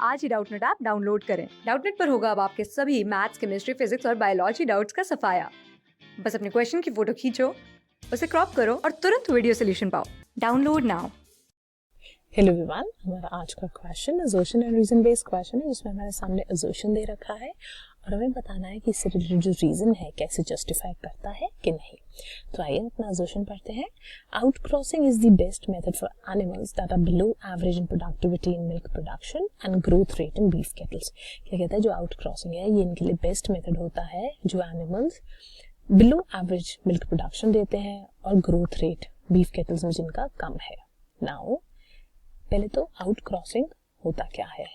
आज ही Doubtnut app download करें। Doubtnut पर होगा अब आपके सभी मैथ्स, केमिस्ट्री, फिजिक्स और बायोलॉजी डाउट्स का सफाया। बस अपने क्वेश्चन की फोटो खींचो, उसे क्रॉप करो और तुरंत वीडियो सोल्यूशन पाओ। Download now. हेलो एवरीवन, हमारा आज का question assertion and reason based question है, जिसमें हमारे सामने असर्शन दे रखा है और हमें बताना है कि इससे रिलेटेड जो रीजन है कैसे जस्टिफाई करता है कि नहीं। तो आइए अपना असर्शन पढ़ते हैं। Outcrossing is the best method for animals that are below average in productivity in milk production and growth rate in beef cattles. क्या कहता है, जो आउटक्रॉसिंग है ये इनके लिए बेस्ट मेथड होता है जो animals below average milk production देते हैं और ग्रोथ रेट बीफ केटल्स में जिनका कम है। नाउ पहले तो आउटक्रॉसिंग होता क्या है।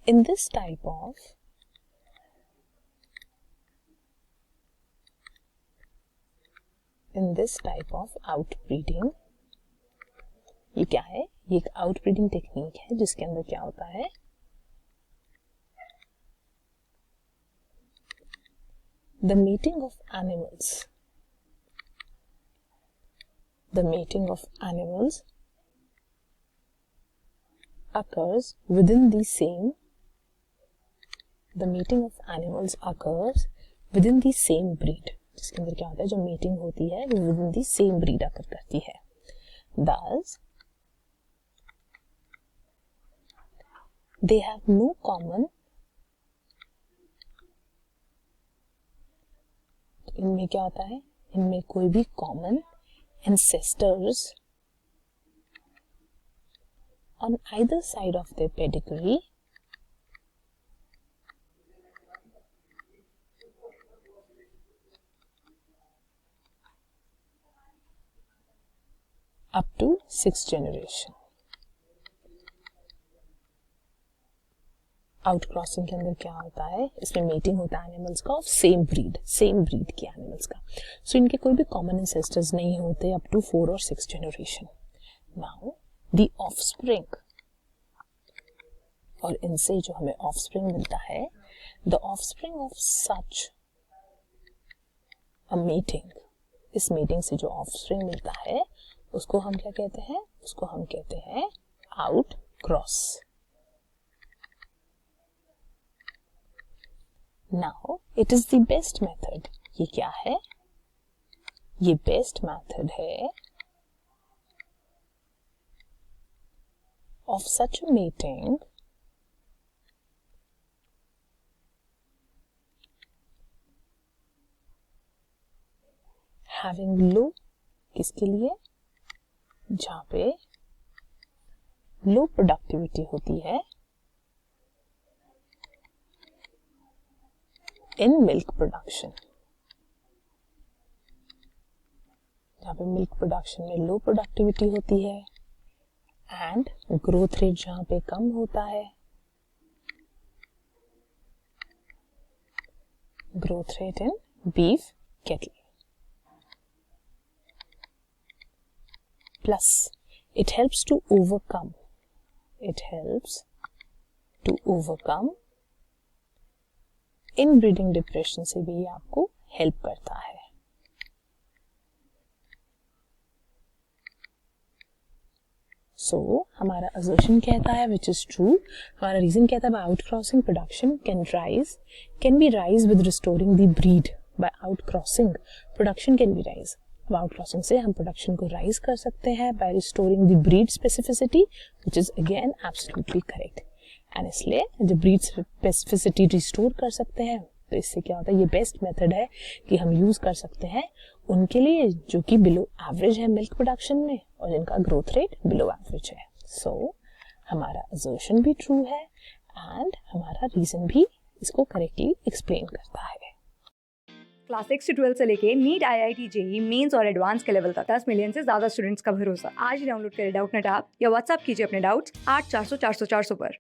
In this type of outbreeding, ये क्या है, ये एक आउटब्रीडिंग टेक्निक है जिसके अंदर क्या होता है, the meeting of animals occurs within the same breed। जिसके अंदर क्या होता है, जो मीटिंग होती है वो within the same breed आकर करती है। Thus they have no common, इनमें क्या होता है, इनमें कोई भी common ancestors on either side of their pedigree up to 6th generation। Outcrossing के अंदर क्या होता है, इसमें मीटिंग होता है एनिमल्स का ऑफ सेम ब्रीड के एनिमल्स का। सो इनके कोई भी कॉमन एंसेस्टर्स नहीं होते अप टू 4 और 6 जनरेशन। नाउ द ऑफस्प्रिंग, और इनसे जो हमें ऑफस्प्रिंग मिलता है, the offspring of such a meeting, इस मीटिंग से जो ऑफस्प्रिंग मिलता है उसको हम क्या कहते हैं, उसको हम कहते हैं आउटक्रॉस। Now it is the best method। ये क्या है, ये बेस्ट मेथड है of such a mating having low, किसके लिए, जहां पे लो प्रोडक्टिविटी होती है इन मिल्क प्रोडक्शन, जहां पे मिल्क प्रोडक्शन में लो प्रोडक्टिविटी होती है एंड ग्रोथ रेट जहां पे कम होता है, growth rate in beef cattle. Plus it helps to overcome in breeding depression से भी आपको हेल्प करता है। सो हमारा असर्शन कहता है विच इज ट्रू, हमारा रीजन कहता है by outcrossing production can be raise with restoring the breed. By outcrossing production can be raise, अब आउटक्रॉसिंग से हम प्रोडक्शन को राइज कर सकते हैं by restoring the breed specificity, which is again absolutely correct. And इसलिए जब ब्रीड स्पेसिफिसिटी रिस्टोर कर सकते हैं तो इससे क्या होता है, ये बेस्ट मेथड है कि हम यूज कर सकते हैं उनके लिए जो कि बिलो एवरेज है मिल्क प्रोडक्शन में और जिनका ग्रोथ रेट बिलो एवरेज है। सो हमारा असर्शन भी ट्रू है एंड हमारा रीजन भी इसको करेक्टली एक्सप्लेन करता है। क्लास 6 से 12 से लेके नीट, IIT, JEE मेंस और एडवांस के लेवल तक 10 मिलियन से ज्यादा स्टूडेंट्स का भरोसा। आज ही डाउनलोड करें डाउटनेट ऐप या व्हाट्सएप कीजिए अपने डाउट्स 8400 400 400 पर।